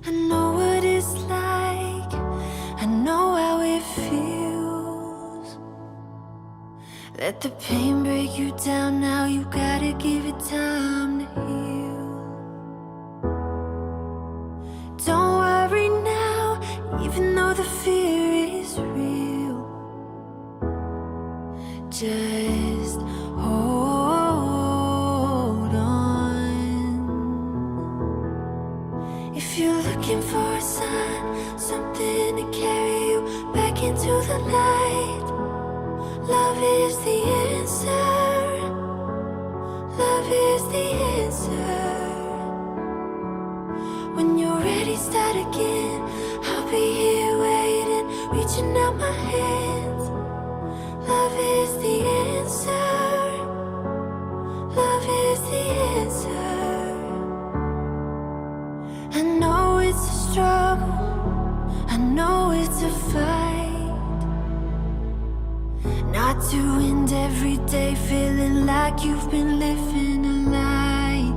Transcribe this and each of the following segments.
I know what it's like, I know how it feels. Let the pain break you down now, you gotta give it time to heal. Don't worry now, even though the fear is real. Just hold on. If you're looking for a sign, something to carry you back into the light, love is the answer. Love is the answer. When you're ready, start again. I'll be here waiting, reaching out my hands. Love is the answer. Love is the answer. I know it's a struggle, I know it's a fight. Not to end every day feeling like you've been living a lie.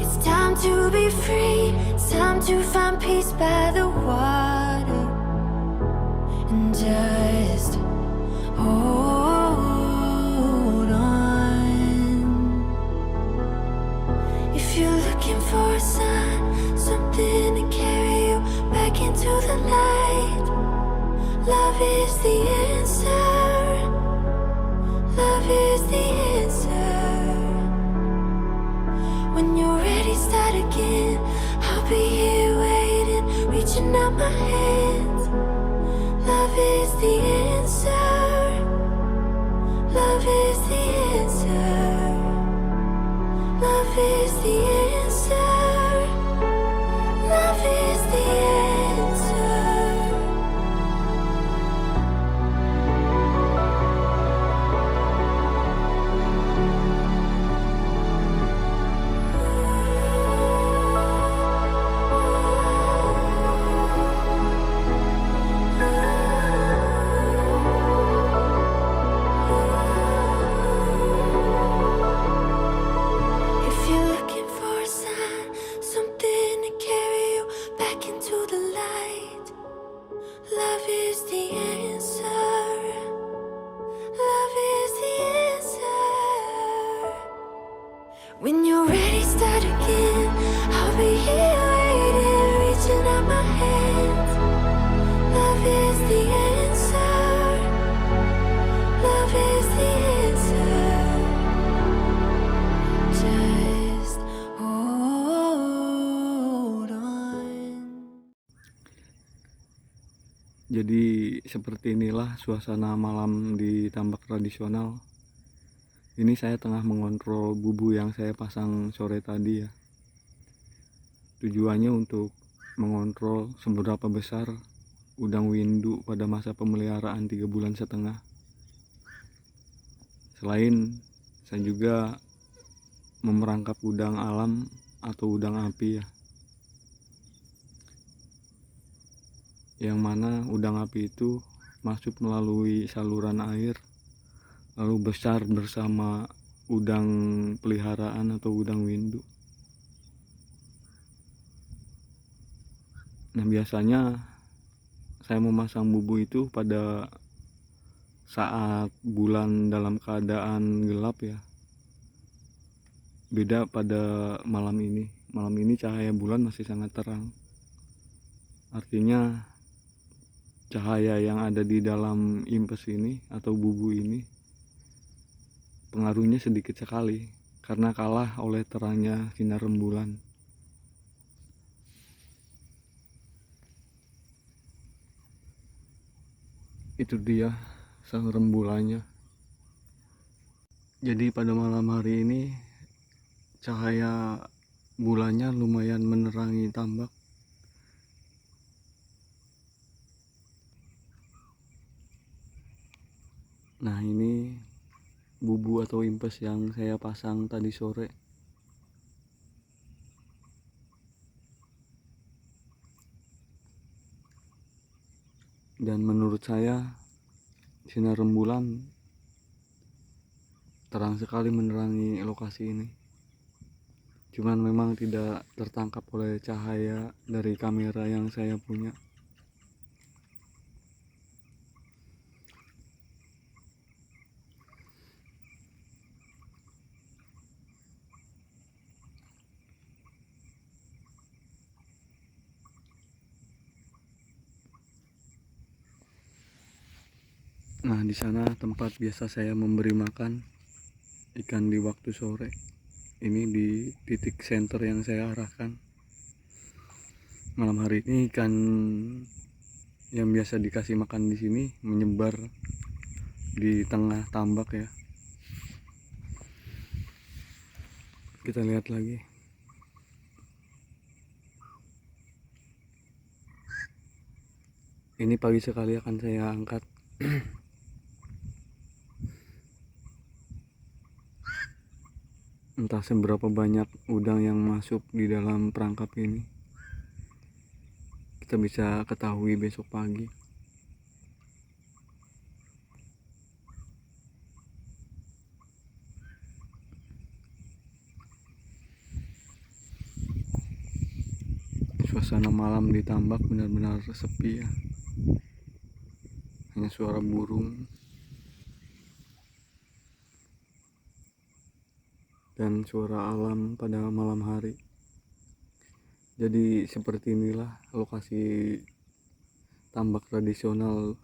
It's time to be free, it's time to find peace by the water. And just hold on. If you're looking for a sign, something to carry you back into the light, love is the answer. Love is the answer. When you're ready, start again. I'll be here waiting, reaching out my hands. Love is the answer. Love is the answer. Love is the answer. Love is the answer. If you're looking for a sign, something to carry you back into the light, love is the answer. Love is the answer. When you're ready, start again. I'll be here waiting, reaching out my hands. Love is the answer. Love is the answer. Just hold on. Jadi seperti inilah suasana malam di tambak tradisional. Ini saya tengah mengontrol bubu yang saya pasang sore tadi ya. Tujuannya untuk mengontrol seberapa besar udang windu pada masa pemeliharaan 3,5 bulan. Selain saya juga memerangkap udang alam atau udang api ya, yang mana udang api itu masuk melalui saluran air lalu besar bersama udang peliharaan atau udang windu. Nah, biasanya saya memasang bubu itu pada saat bulan dalam keadaan gelap ya. Beda pada malam ini. Malam ini cahaya bulan masih sangat terang. Artinya cahaya yang ada di dalam impes ini atau bubu ini pengaruhnya sedikit sekali karena kalah oleh terangnya sinar rembulan. Itu dia sang rembulannya. Jadi pada malam hari ini cahaya bulannya lumayan menerangi tambak. Nah, ini bubu atau impes yang saya pasang tadi sore. Dan menurut saya sinar rembulan terang sekali menerangi lokasi ini. cuman memang tidak tertangkap oleh cahaya dari kamera yang saya punya. Nah, di sana tempat biasa saya memberi makan ikan di waktu sore. Ini di titik center yang saya arahkan. Malam hari ini ikan yang biasa dikasih makan di sini menyebar di tengah tambak ya. Kita lihat lagi. Ini pagi sekali akan saya angkat. Entah seberapa banyak udang yang masuk di dalam perangkap ini, kita bisa ketahui besok pagi. Suasana malam di tambak benar-benar sepi ya. Hanya suara burung dan suara alam pada malam hari. Jadi seperti inilah lokasi tambak tradisional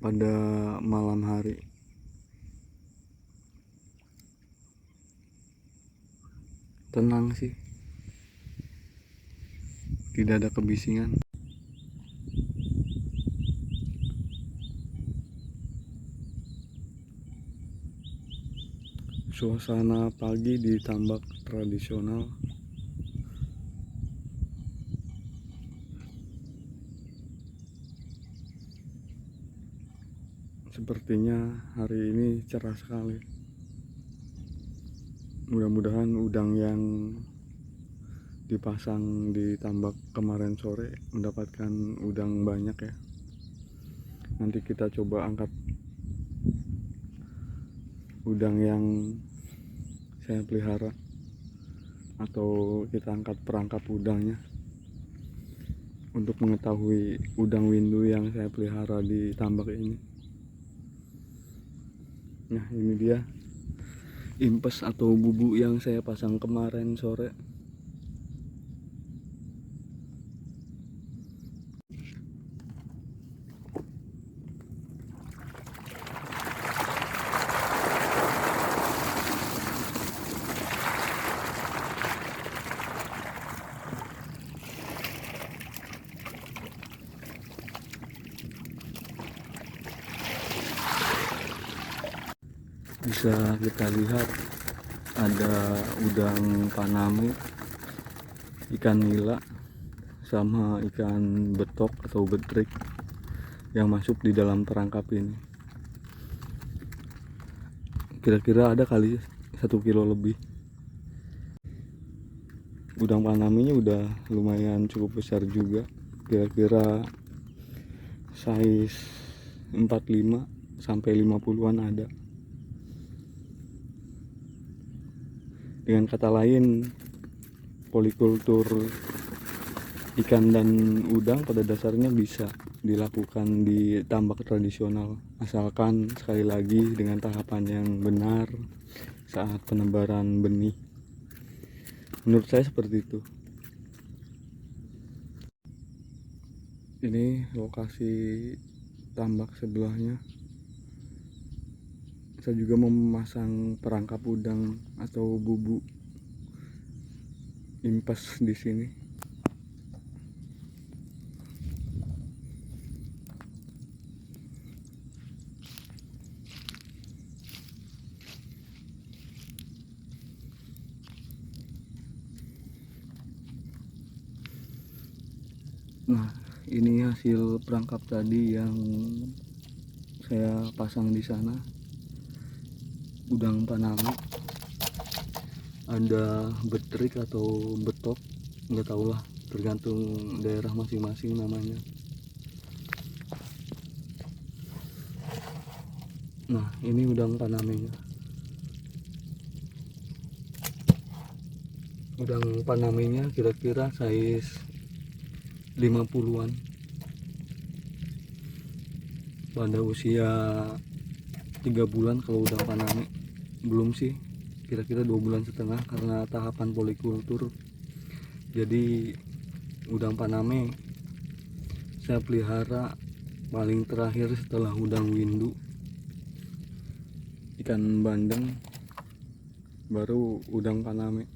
pada malam hari. Tenang sih, tidak ada kebisingan. Suasana pagi di tambak tradisional. Sepertinya hari ini cerah sekali. Mudah-mudahan udang yang dipasang di tambak kemarin sore mendapatkan udang banyak ya. Nanti kita coba angkat udang yang saya pelihara, atau kita angkat perangkap udangnya untuk mengetahui udang windu yang saya pelihara di tambak ini. Nah, ini dia impes atau bubu yang saya pasang kemarin sore. Bisa kita lihat ada udang paname, ikan nila, sama ikan betok atau betrik yang masuk di dalam perangkap ini. Kira-kira ada kali 1 kilo lebih. Udang panamenya udah lumayan cukup besar juga, kira-kira size 45 sampai 50-an ada. Dengan kata lain, polikultur ikan dan udang pada dasarnya bisa dilakukan di tambak tradisional, asalkan sekali lagi dengan tahapan yang benar saat penebaran benih. Menurut saya seperti itu. Ini lokasi tambak sebelahnya. Saya juga memasang perangkap udang atau bubu impes di sini. Nah, ini hasil perangkap tadi yang saya pasang di sana. Udang paname, ada betrik atau betok, nggak tahu lah, tergantung daerah masing-masing namanya. Nah, ini udang panamenya. Udang panamenya kira-kira size 50-an pada usia 3 bulan. Kalau udang paname belum sih, kira-kira 2 bulan setengah karena tahapan polikultur. Jadi udang paname saya pelihara paling terakhir setelah udang windu, ikan bandeng, baru udang paname.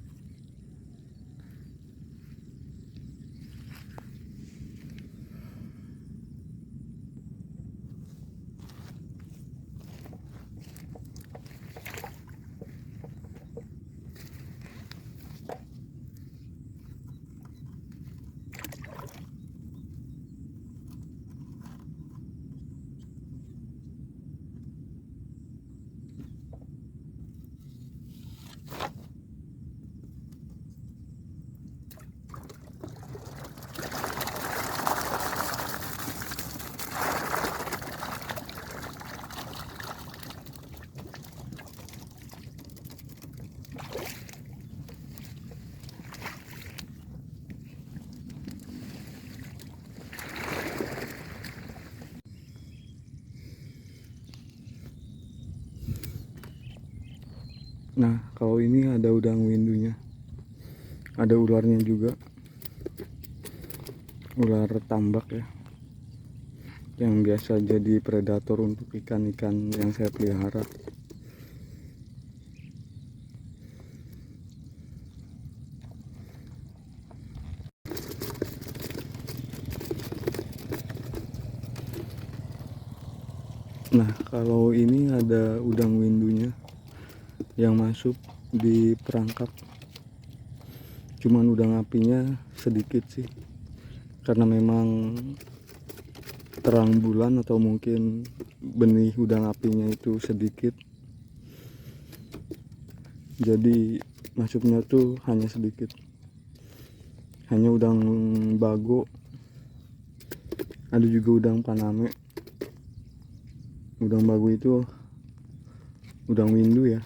Nah, kalau ini ada udang windunya, ada ularnya juga, ular tambak ya, yang biasa jadi predator untuk ikan-ikan yang saya pelihara. Nah, kalau ini ada udang windunya yang masuk di perangkap, cuman udang apinya sedikit sih, karena memang terang bulan atau mungkin benih udang apinya itu sedikit, jadi masuknya tuh hanya sedikit. Hanya udang bago, ada juga udang paname. Udang bago itu udang windu ya.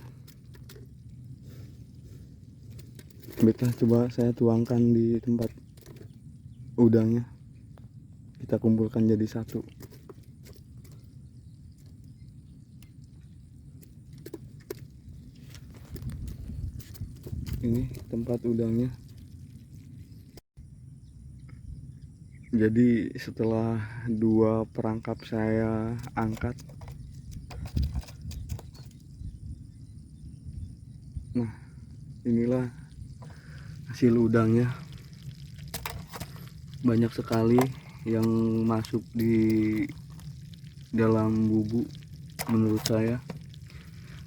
Baiklah, coba saya tuangkan di tempat udangnya, kita kumpulkan jadi satu. Ini tempat udangnya. Jadi setelah 2 perangkap saya angkat, nah inilah hasil udangnya. Banyak sekali yang masuk di dalam bubu. Menurut saya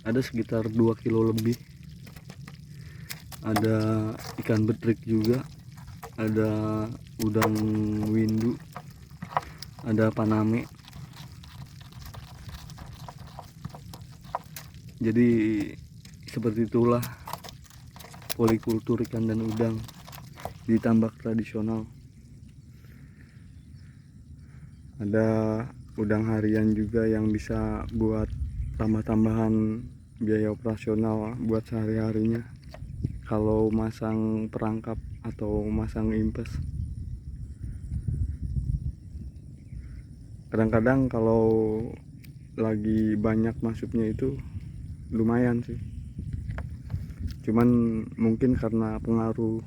ada sekitar 2 kilo lebih. Ada ikan betrik juga, ada udang windu, ada paname. Jadi seperti itulah polikultur ikan dan udang di tambak tradisional. Ada udang harian juga yang bisa buat tambah-tambahan biaya operasional buat sehari-harinya kalau masang perangkap atau masang impes. Kadang-kadang kalau lagi banyak masuknya itu lumayan sih, cuman mungkin karena pengaruh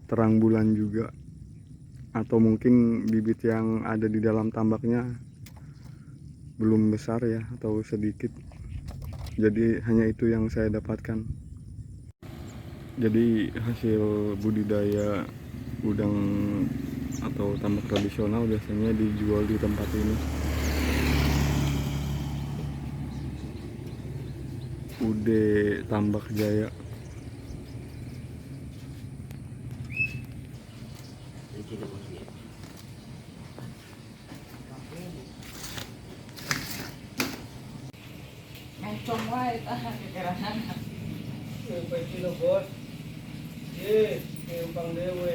terang bulan juga, atau mungkin bibit yang ada di dalam tambaknya belum besar ya, atau sedikit, jadi hanya itu yang saya dapatkan. Jadi hasil budidaya udang atau tambak tradisional biasanya dijual di tempat ini. Ude Tambak Jaya. Mencong wae tah kekerahan.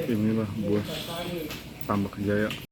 Inilah bos Tambak Jaya.